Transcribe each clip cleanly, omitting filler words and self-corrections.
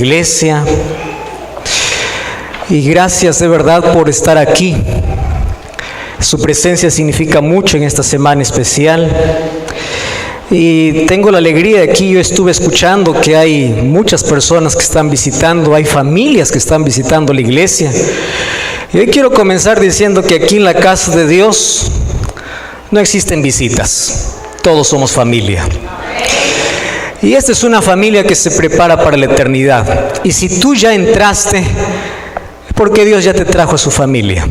iglesia. Y gracias de verdad por estar aquí. Su presencia significa mucho en esta semana especial. Y tengo la alegría de aquí, yo estuve escuchando que hay muchas personas que están visitando, hay familias que están visitando la iglesia. Y hoy quiero comenzar diciendo que aquí en la casa de Dios no existen visitas, todos somos familia. Y esta es una familia que se prepara para la eternidad. Y si tú ya entraste, porque Dios ya te trajo a su familia.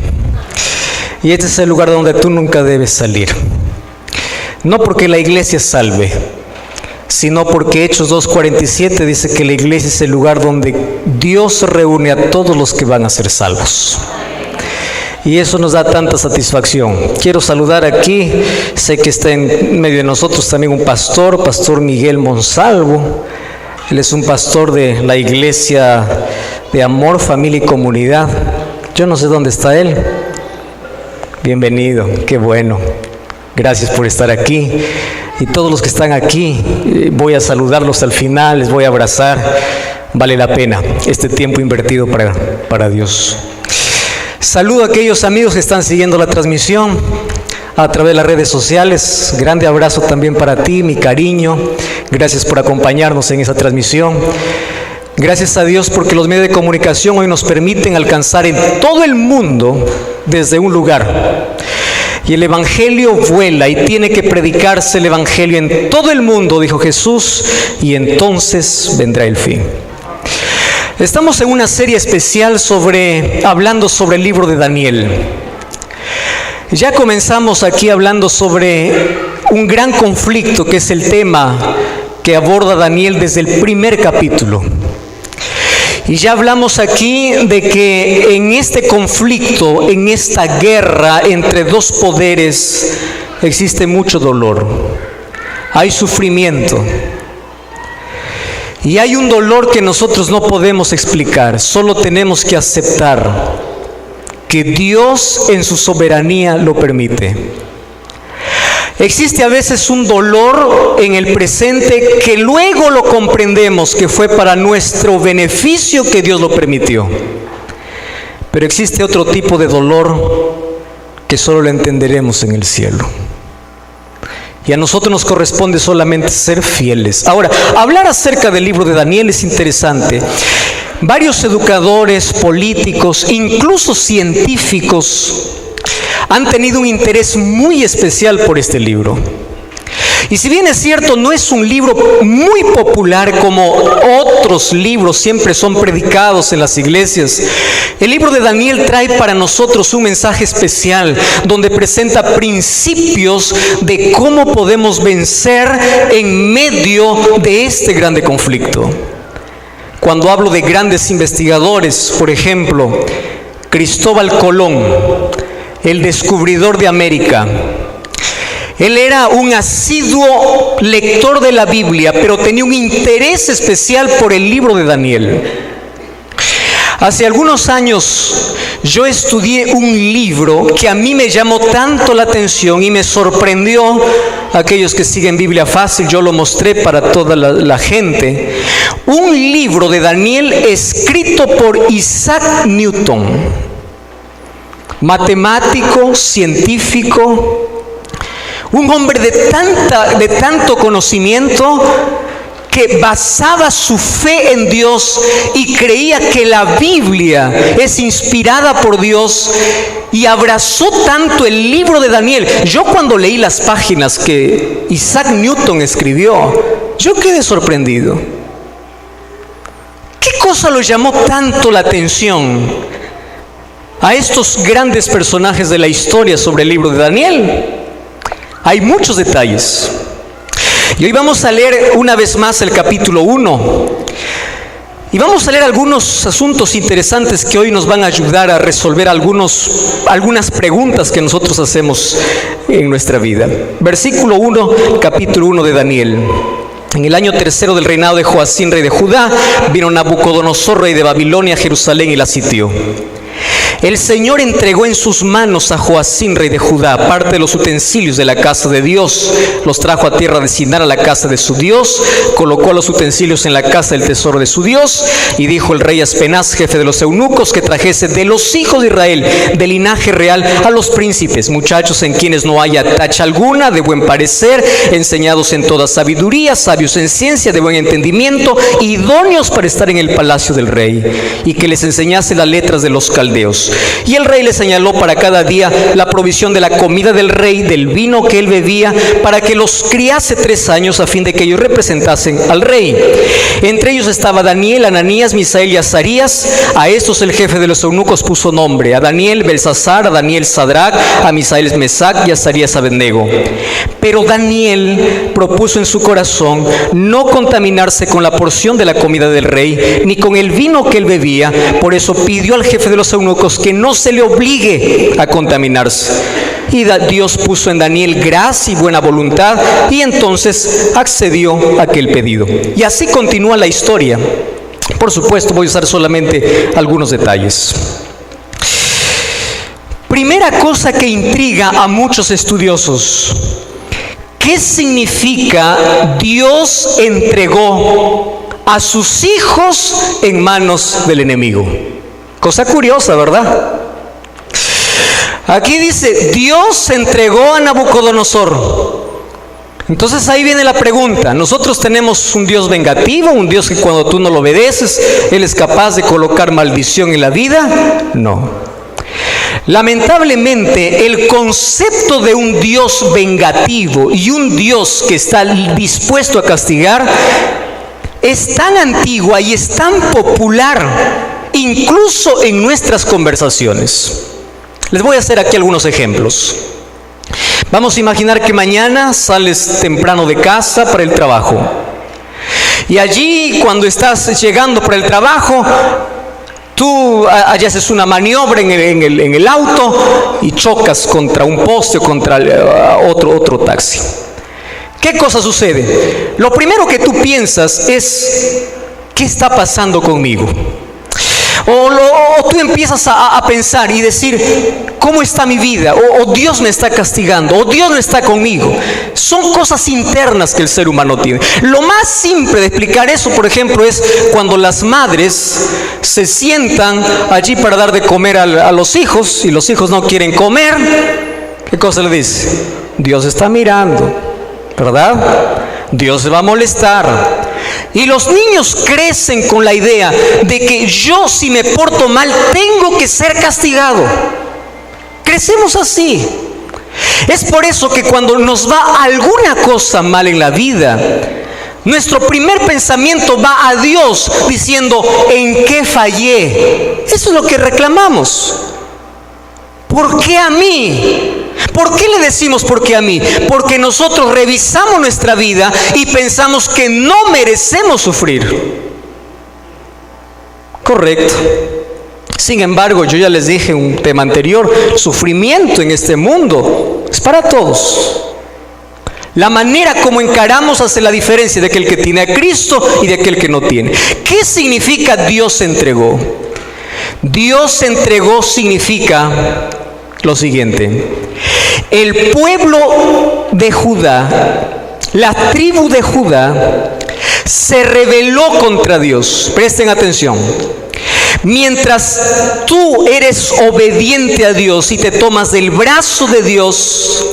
Y este es el lugar donde tú nunca debes salir. No porque la iglesia salve, sino porque Hechos 2:47 dice que la iglesia es el lugar donde Dios reúne a todos los que van a ser salvos. Y eso nos da tanta satisfacción. Quiero saludar aquí, sé que está en medio de nosotros también un pastor, Pastor Miguel Monsalvo. Él es un pastor de la iglesia de Amor, Familia y Comunidad. Yo no sé dónde está él. Bienvenido, qué bueno. Gracias por estar aquí. Y todos los que están aquí, voy a saludarlos al final, les voy a abrazar. Vale la pena este tiempo invertido para Dios. Saludo a aquellos amigos que están siguiendo la transmisión a través de las redes sociales. Grande abrazo también para ti, mi cariño. Gracias por acompañarnos en esa transmisión. Gracias a Dios porque los medios de comunicación hoy nos permiten alcanzar en todo el mundo desde un lugar. Y el Evangelio vuela y tiene que predicarse el Evangelio en todo el mundo, dijo Jesús, y entonces vendrá el fin. Estamos en una serie especial hablando sobre el libro de Daniel. Ya comenzamos aquí hablando sobre un gran conflicto que es el tema que aborda Daniel desde el primer capítulo. Y ya hablamos aquí de que en este conflicto, en esta guerra entre dos poderes, existe mucho dolor, hay sufrimiento. Y hay un dolor que nosotros no podemos explicar, solo tenemos que aceptar que Dios en su soberanía lo permite. Existe a veces un dolor en el presente que luego lo comprendemos que fue para nuestro beneficio que Dios lo permitió. Pero existe otro tipo de dolor que solo lo entenderemos en el cielo. Y a nosotros nos corresponde solamente ser fieles. Ahora, hablar acerca del libro de Daniel es interesante. Varios educadores, políticos, incluso científicos, han tenido un interés muy especial por este libro. Y si bien es cierto, no es un libro muy popular como otros libros siempre son predicados en las iglesias, el libro de Daniel trae para nosotros un mensaje especial donde presenta principios de cómo podemos vencer en medio de este grande conflicto. Cuando hablo de grandes investigadores, por ejemplo, Cristóbal Colón, el descubridor de América. Él era un asiduo lector de la Biblia, pero tenía un interés especial por el libro de Daniel. Hace algunos años yo estudié un libro que a mí me llamó tanto la atención y me sorprendió. Aquellos que siguen Biblia Fácil, yo lo mostré para toda la gente. Un libro de Daniel escrito por Isaac Newton. Matemático, científico, un hombre de tanto conocimiento que basaba su fe en Dios y creía que la Biblia es inspirada por Dios y abrazó tanto el libro de Daniel. Yo cuando leí las páginas que Isaac Newton escribió, yo quedé sorprendido. ¿Qué cosa lo llamó tanto la atención a estos grandes personajes de la historia sobre el libro de Daniel? Hay muchos detalles. Y hoy vamos a leer una vez más el capítulo 1. Y vamos a leer algunos asuntos interesantes que hoy nos van a ayudar a resolver algunas preguntas que nosotros hacemos en nuestra vida. Versículo 1, capítulo 1 de Daniel. En el año 3 del reinado de Joacín, rey de Judá, vino Nabucodonosor, rey de Babilonia, a Jerusalén y la sitió. el Señor entregó en sus manos a Joacim, rey de Judá, parte de los utensilios de la casa de Dios. Los trajo a tierra de Sinar, a la casa de su Dios, colocó los utensilios en la casa del tesoro de su Dios, y dijo el rey a Aspenaz, jefe de los eunucos, que trajese de los hijos de Israel, del linaje real, a los príncipes, muchachos en quienes no haya tacha alguna, de buen parecer, enseñados en toda sabiduría, sabios en ciencia, de buen entendimiento, idóneos para estar en el palacio del rey, y que les enseñase las letras de los caldeos. Y el rey les señaló para cada día la provisión de la comida del rey, del vino que él bebía, para que los criase 3 años, a fin de que ellos representasen al rey. Entre ellos estaba Daniel, Ananías, Misael y Azarías. A estos el jefe de los eunucos puso nombre: a Daniel Belsasar, a Daniel Sadrach, a Misael Mesac y a Azarías Abednego. Pero Daniel propuso en su corazón no contaminarse con la porción de la comida del rey, ni con el vino que él bebía. Por eso pidió al jefe de los eunucos que no se le obligue a contaminarse. Y Dios puso en Daniel gracia y buena voluntad, y entonces accedió a aquel pedido. Y así continúa la historia. Por supuesto, voy a usar solamente algunos detalles. Primera cosa que intriga a muchos estudiosos: ¿qué significa Dios entregó a sus hijos en manos del enemigo? Cosa curiosa, ¿verdad? Aquí dice, Dios entregó a Nabucodonosor. Entonces ahí viene la pregunta: ¿nosotros tenemos un Dios vengativo, un Dios que cuando tú no lo obedeces, Él es capaz de colocar maldición en la vida? No. Lamentablemente, el concepto de un Dios vengativo y un Dios que está dispuesto a castigar es tan antigua y es tan popular, incluso en nuestras conversaciones. Les voy a hacer aquí algunos ejemplos. Vamos a imaginar que mañana sales temprano de casa para el trabajo. Y allí, cuando estás llegando para el trabajo, tú allá haces una maniobra en el auto y chocas contra un poste o contra otro taxi. ¿Qué cosa sucede? Lo primero que tú piensas es: ¿qué está pasando conmigo? O tú empiezas a pensar y decir: ¿cómo está mi vida? O Dios me está castigando, o Dios no está conmigo. Son cosas internas que el ser humano tiene. Lo más simple de explicar eso, por ejemplo, es cuando las madres se sientan allí para dar de comer a los hijos, y los hijos no quieren comer. ¿Qué cosa le dice? Dios está mirando, ¿verdad? Dios se va a molestar. Y los niños crecen con la idea de que yo, si me porto mal, tengo que ser castigado. Crecemos así. Es por eso que cuando nos va alguna cosa mal en la vida, nuestro primer pensamiento va a Dios diciendo: ¿en qué fallé? Eso es lo que reclamamos. ¿Por qué a mí? ¿Por qué le decimos por qué a mí? Porque nosotros revisamos nuestra vida y pensamos que no merecemos sufrir. Correcto. Sin embargo, yo ya les dije en un tema anterior, el sufrimiento en este mundo es para todos. La manera como encaramos hace la diferencia de aquel que tiene a Cristo y de aquel que no tiene. ¿Qué significa Dios entregó? Dios entregó significa lo siguiente: el pueblo de Judá, la tribu de Judá, se rebeló contra Dios. Presten atención. Mientras tú eres obediente a Dios y te tomas del brazo de Dios,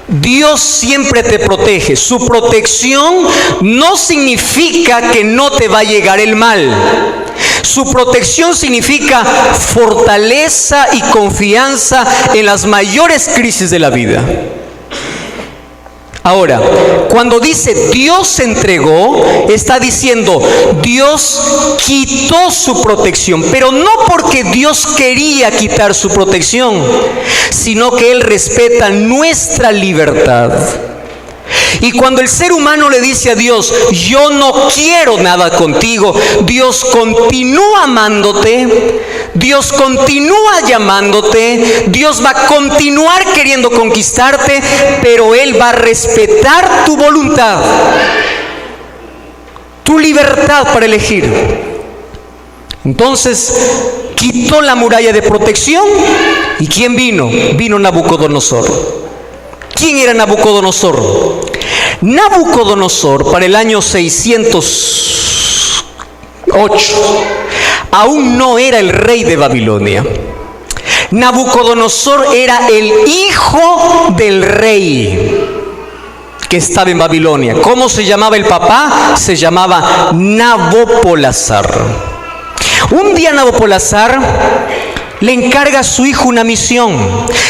Dios siempre te protege. Su protección no significa que no te va a llegar el mal. Su protección significa fortaleza y confianza en las mayores crisis de la vida. Ahora, cuando dice Dios entregó, está diciendo Dios quitó su protección, pero no porque Dios quería quitar su protección, sino que Él respeta nuestra libertad. Y cuando el ser humano le dice a Dios: yo no quiero nada contigo, Dios continúa amándote, Dios continúa llamándote, Dios va a continuar queriendo conquistarte, pero Él va a respetar tu voluntad, tu libertad para elegir. Entonces, quitó la muralla de protección. ¿Y quién vino? Vino Nabucodonosor. ¿Quién era Nabucodonosor? Nabucodonosor, para el año 608, aún no era el rey de Babilonia. Nabucodonosor era el hijo del rey que estaba en Babilonia. ¿Cómo se llamaba el papá? Se llamaba Nabopolassar. Un día Nabopolassar le encarga a su hijo una misión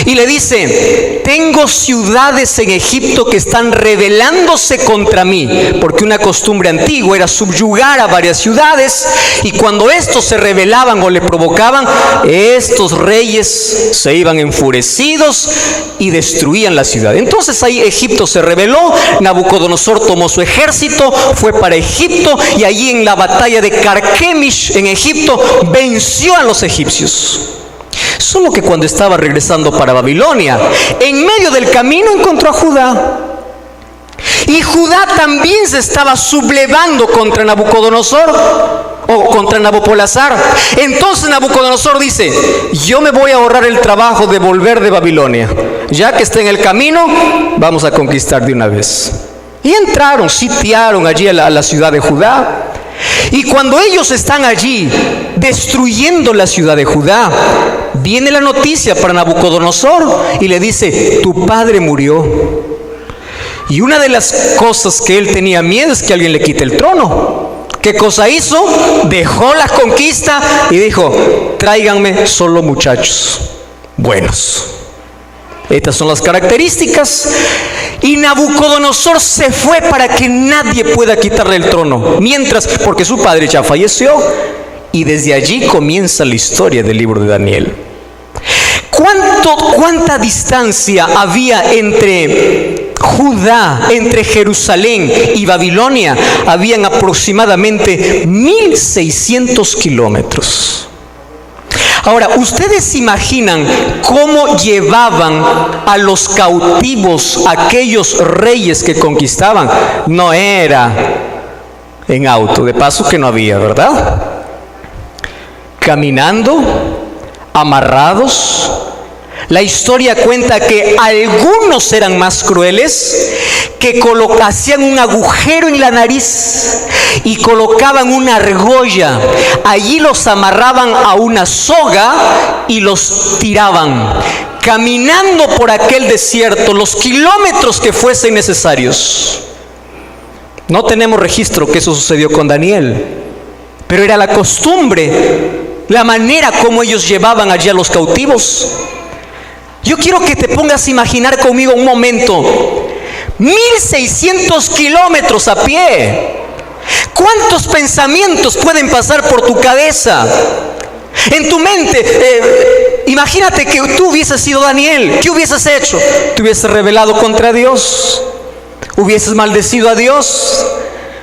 y le dice: tengo ciudades en Egipto que están rebelándose contra mí, porque una costumbre antigua era subyugar a varias ciudades, y cuando estos se rebelaban o le provocaban, estos reyes se iban enfurecidos y destruían la ciudad. Entonces ahí Egipto se rebeló, Nabucodonosor tomó su ejército, fue para Egipto, y allí en la batalla de Carquemish en Egipto venció a los egipcios. Solo que cuando estaba regresando para Babilonia, en medio del camino encontró a Judá. Y Judá también se estaba sublevando contra Nabucodonosor, o contra Nabopolassar. Entonces Nabucodonosor dice: yo me voy a ahorrar el trabajo de volver de Babilonia. Ya que está en el camino, vamos a conquistar de una vez. Y entraron, sitiaron allí a la ciudad de Judá. Y cuando ellos están allí destruyendo la ciudad de Judá, viene la noticia para Nabucodonosor y le dice: tu padre murió. Y una de las cosas que él tenía miedo es que alguien le quite el trono. ¿Qué cosa hizo? Dejó la conquista y dijo: tráiganme solo muchachos buenos. Estas son las características. Y Nabucodonosor se fue para que nadie pueda quitarle el trono. Mientras, porque su padre ya falleció. Y desde allí comienza la historia del libro de Daniel. ¿Cuánta distancia había entre Judá, entre Jerusalén y Babilonia? Habían aproximadamente 1600 kilómetros. Ahora, ¿ustedes imaginan cómo llevaban a los cautivos aquellos reyes que conquistaban? No era en auto, de paso que no había, ¿verdad? Caminando, amarrados. La historia cuenta que algunos eran más crueles, que hacían un agujero en la nariz y colocaban una argolla. Allí los amarraban a una soga y los tiraban, caminando por aquel desierto los kilómetros que fuesen necesarios. No tenemos registro que eso sucedió con Daniel, pero era la costumbre, la manera como ellos llevaban allí a los cautivos. Yo quiero que te pongas a imaginar conmigo un momento: 1600 kilómetros a pie. ¿Cuántos pensamientos pueden pasar por tu cabeza? En tu mente, imagínate que tú hubieses sido Daniel. ¿Qué hubieses hecho? ¿Te hubieses rebelado contra Dios? ¿Hubieses maldecido a Dios?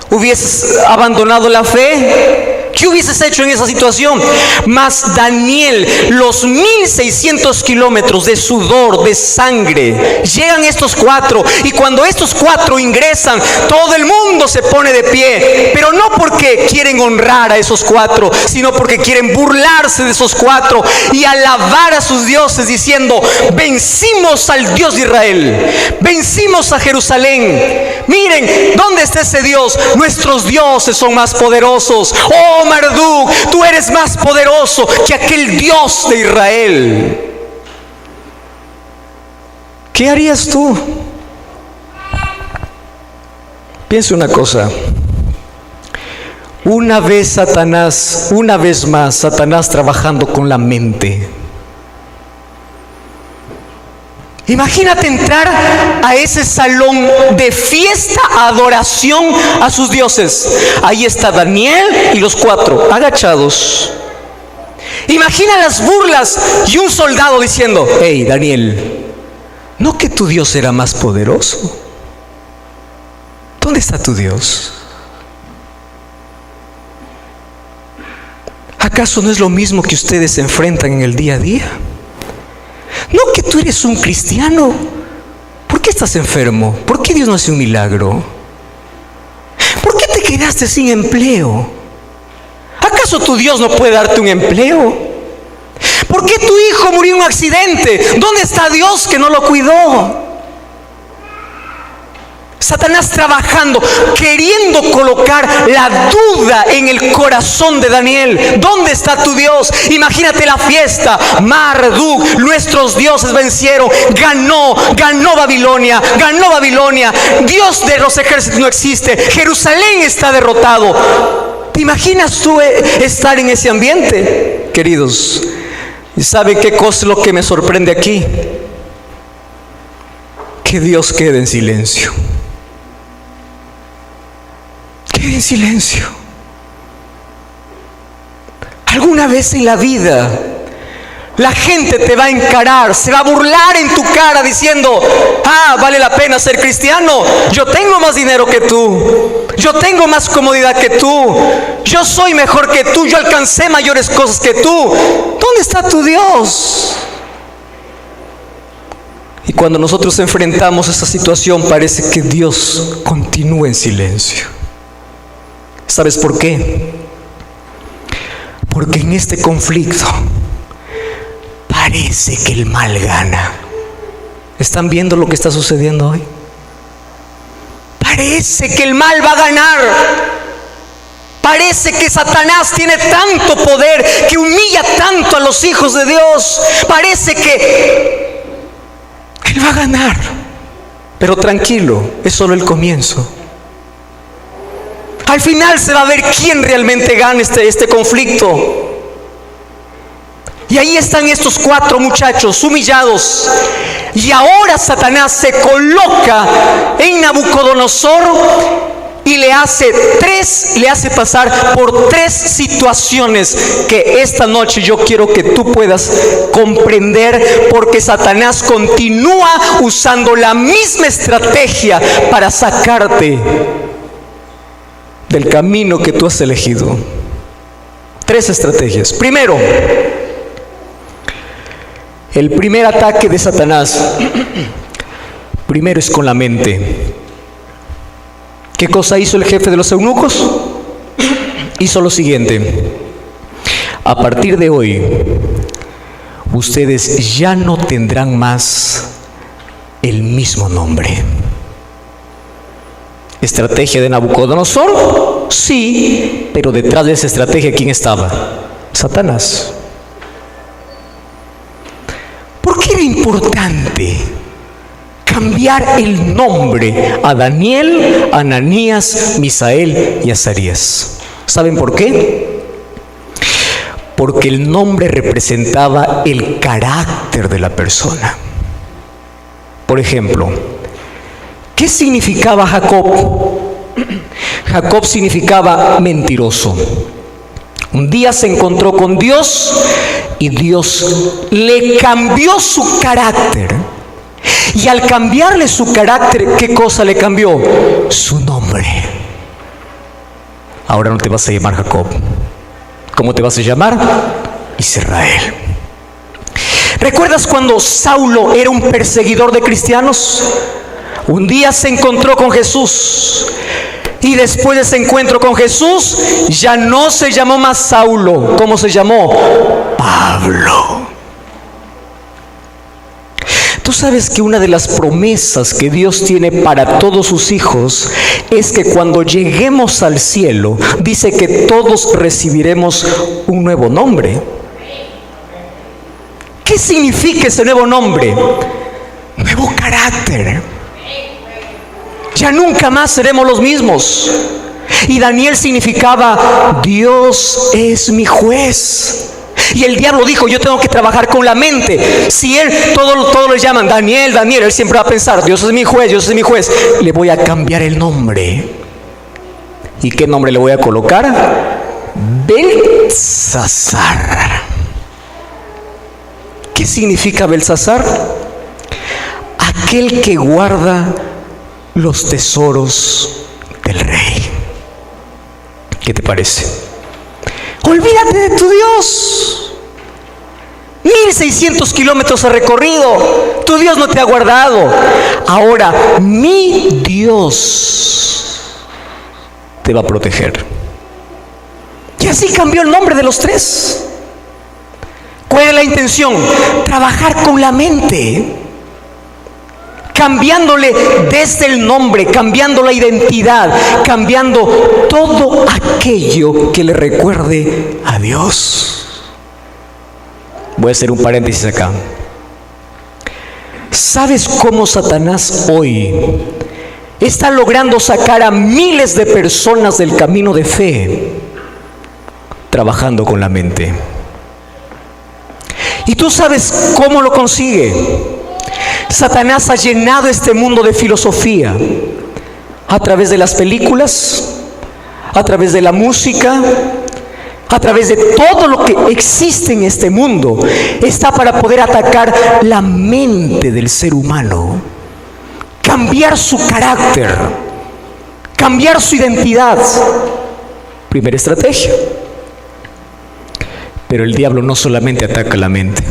¿Hubieses abandonado la fe? ¿Qué hubieses hecho en esa situación? Mas Daniel, los 1600 kilómetros de sudor, de sangre, llegan estos cuatro, y cuando estos cuatro ingresan, todo el mundo se pone de pie, pero no porque quieren honrar a esos cuatro, sino porque quieren burlarse de esos cuatro y alabar a sus dioses, diciendo: vencimos al Dios de Israel, vencimos a Jerusalén. Miren, ¿dónde está ese Dios? Nuestros dioses son más poderosos. Oh Marduk, tú eres más poderoso que aquel Dios de Israel. ¿Qué harías tú? Piensa una cosa. Una vez más Satanás trabajando con la mente. Imagínate entrar a ese salón de fiesta, adoración a sus dioses. Ahí está Daniel y los cuatro agachados. Imagina las burlas y un soldado diciendo: hey Daniel, ¿no que tu Dios era más poderoso? ¿Dónde está tu Dios? ¿Acaso no es lo mismo que ustedes se enfrentan en el día a día? ¿No que tú eres un cristiano? ¿Por qué estás enfermo? ¿Por qué Dios no hace un milagro? ¿Por qué te quedaste sin empleo? ¿Acaso tu Dios no puede darte un empleo? ¿Por qué tu hijo murió en un accidente? ¿Dónde está Dios que no lo cuidó? Satanás trabajando, queriendo colocar la duda en el corazón de Daniel. ¿Dónde está tu Dios? Imagínate la fiesta. Marduk, nuestros dioses vencieron. Ganó Babilonia. Dios de los ejércitos no existe. Jerusalén está derrotado. ¿Te imaginas tú estar en ese ambiente, queridos? ¿Y sabe qué cosa es lo que me sorprende aquí? Que Dios quede en silencio. Quede en silencio. Alguna vez en la vida la gente te va a encarar, se va a burlar en tu cara diciendo: vale la pena ser cristiano, yo tengo más dinero que tú, yo tengo más comodidad que tú, yo soy mejor que tú, yo alcancé mayores cosas que tú. ¿Dónde está tu Dios? Y cuando nosotros enfrentamos esa situación, parece que Dios continúa en silencio. ¿Sabes por qué? Porque en este conflicto parece que el mal gana. ¿Están viendo lo que está sucediendo hoy? Parece que el mal va a ganar. Parece que Satanás tiene tanto poder, que humilla tanto a los hijos de Dios. Parece que él va a ganar. Pero tranquilo, es solo el comienzo. Al final se va a ver quién realmente gana este conflicto. Y ahí están estos 4 muchachos humillados. Y ahora Satanás se coloca en Nabucodonosor y le hace pasar por 3 situaciones que esta noche yo quiero que tú puedas comprender, porque Satanás continúa usando la misma estrategia para sacarte del camino que tú has elegido. 3 estrategias. Primero, el primer ataque de Satanás, primero es con la mente. ¿Qué cosa hizo el jefe de los eunucos? Hizo lo siguiente: a partir de hoy, ustedes ya no tendrán más el mismo nombre. ¿Estrategia de Nabucodonosor? Sí, pero detrás de esa estrategia, ¿quién estaba? Satanás. ¿Por qué era importante cambiar el nombre a Daniel, Ananías, Misael y Azarías? ¿Saben por qué? Porque el nombre representaba el carácter de la persona. Por ejemplo, ¿qué significaba Jacob? Jacob significaba mentiroso. Un día se encontró con Dios y Dios le cambió su carácter. Y al cambiarle su carácter, ¿qué cosa le cambió? Su nombre. Ahora no te vas a llamar Jacob. ¿Cómo te vas a llamar? Israel. ¿Recuerdas cuando Saulo era un perseguidor de cristianos? Un día se encontró con Jesús. Y después de ese encuentro con Jesús, ya no se llamó más Saulo. ¿Cómo se llamó? Pablo. Tú sabes que una de las promesas que Dios tiene para todos sus hijos es que cuando lleguemos al cielo, dice que todos recibiremos un nuevo nombre. ¿Qué significa ese nuevo nombre? Nuevo carácter. Ya nunca más seremos los mismos. Y Daniel significaba: Dios es mi juez. Y el diablo dijo: yo tengo que trabajar con la mente. Si él, todos le llaman Daniel, él siempre va a pensar: Dios es mi juez, Dios es mi juez. Le voy a cambiar el nombre. ¿Y qué nombre le voy a colocar? Belsasar. ¿Qué significa Belsasar? Aquel que guarda los tesoros del rey. ¿Qué te parece? Olvídate de tu Dios. 1600 kilómetros ha recorrido. Tu Dios no te ha guardado. Ahora, mi Dios te va a proteger. Y así cambió el nombre de los 3. ¿Cuál es la intención? Trabajar con la mente, cambiándole desde el nombre, cambiando la identidad, cambiando todo aquello que le recuerde a Dios. Voy a hacer un paréntesis acá. ¿Sabes cómo Satanás hoy está logrando sacar a miles de personas del camino de fe? Trabajando con la mente. ¿Y tú sabes cómo lo consigue? Satanás ha llenado este mundo de filosofía a través de las películas, a través de la música, a través de todo lo que existe en este mundo. Está para poder atacar la mente del ser humano, cambiar su carácter, cambiar su identidad. Primera estrategia. Pero el diablo no solamente ataca la mente.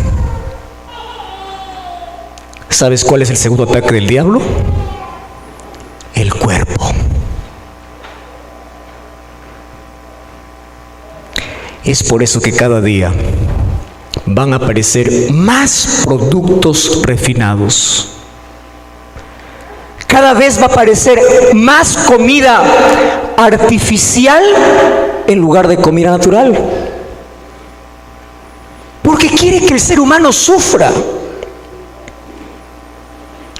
¿Sabes cuál es el segundo ataque del diablo? El cuerpo. Es por eso que cada día van a aparecer más productos refinados. Cada vez va a aparecer más comida artificial en lugar de comida natural. Porque quiere que el ser humano sufra.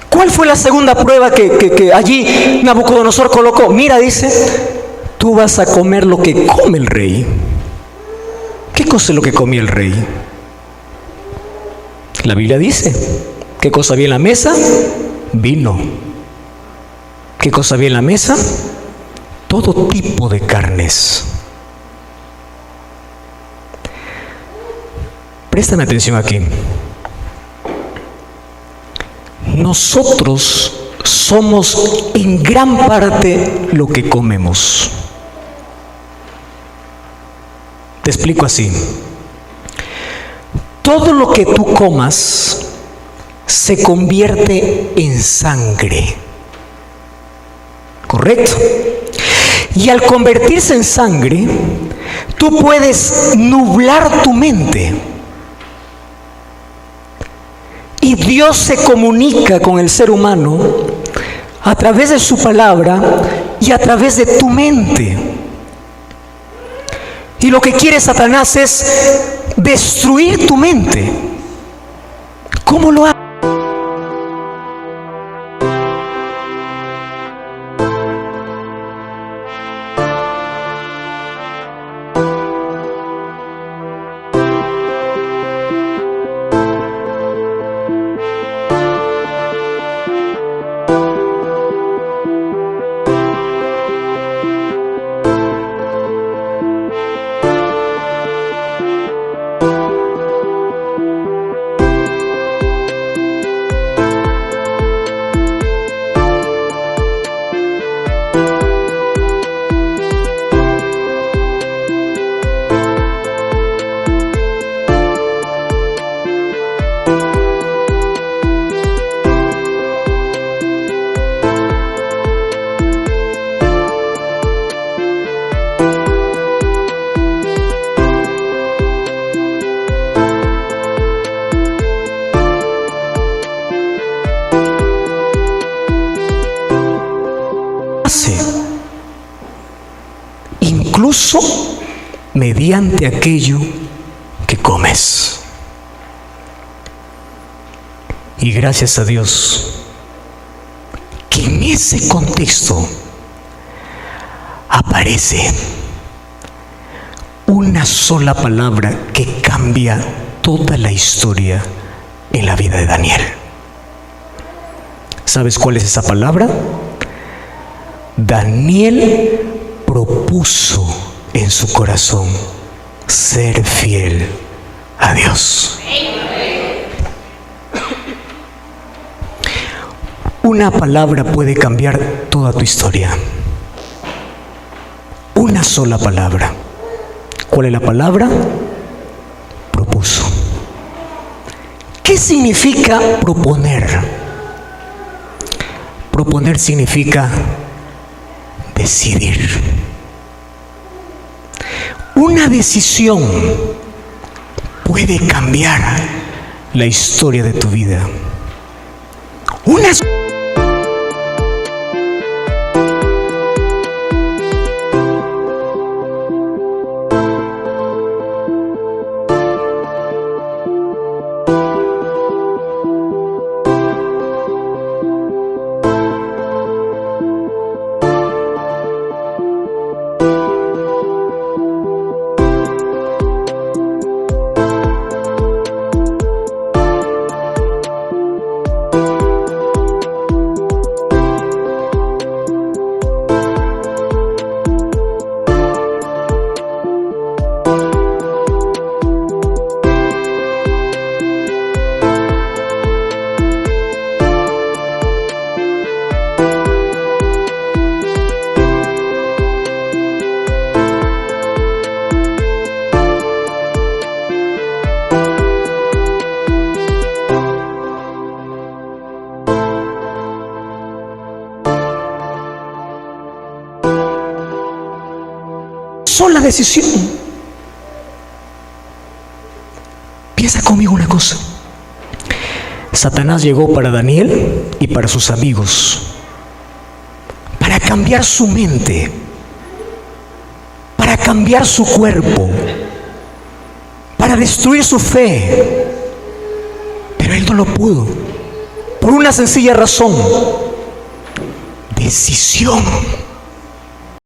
¿Cuál fue la segunda prueba que allí Nabucodonosor colocó? Mira, dice, tú vas a comer lo que come el rey. ¿Qué cosa es lo que comía el rey? La Biblia dice, ¿qué cosa había en la mesa? Vino. ¿Qué cosa había en la mesa? Todo tipo de carnes. Préstame atención aquí. Nosotros somos en gran parte lo que comemos. Te explico así. Todo lo que tú comas se convierte en sangre. ¿Correcto? Y al convertirse en sangre, tú puedes nublar tu mente. Y Dios se comunica con el ser humano a través de su palabra y a través de tu mente. Y lo que quiere Satanás es destruir tu mente. ¿Cómo lo hace? Incluso mediante aquello que comes. Y gracias a Dios que en ese contexto aparece una sola palabra que cambia toda la historia en la vida de Daniel. ¿Sabes cuál es esa palabra? Daniel propuso en su corazón ser fiel a Dios. Una palabra puede cambiar toda tu historia. Una sola palabra. ¿Cuál es la palabra? Propuso. ¿Qué significa proponer? Proponer significa decidir. Una decisión puede cambiar la historia de tu vida. Una sola decisión. Piensa conmigo una cosa. Satanás llegó para Daniel y para sus amigos para cambiar su mente, para cambiar su cuerpo, para destruir su fe. Pero él no lo pudo, por una sencilla razón: decisión.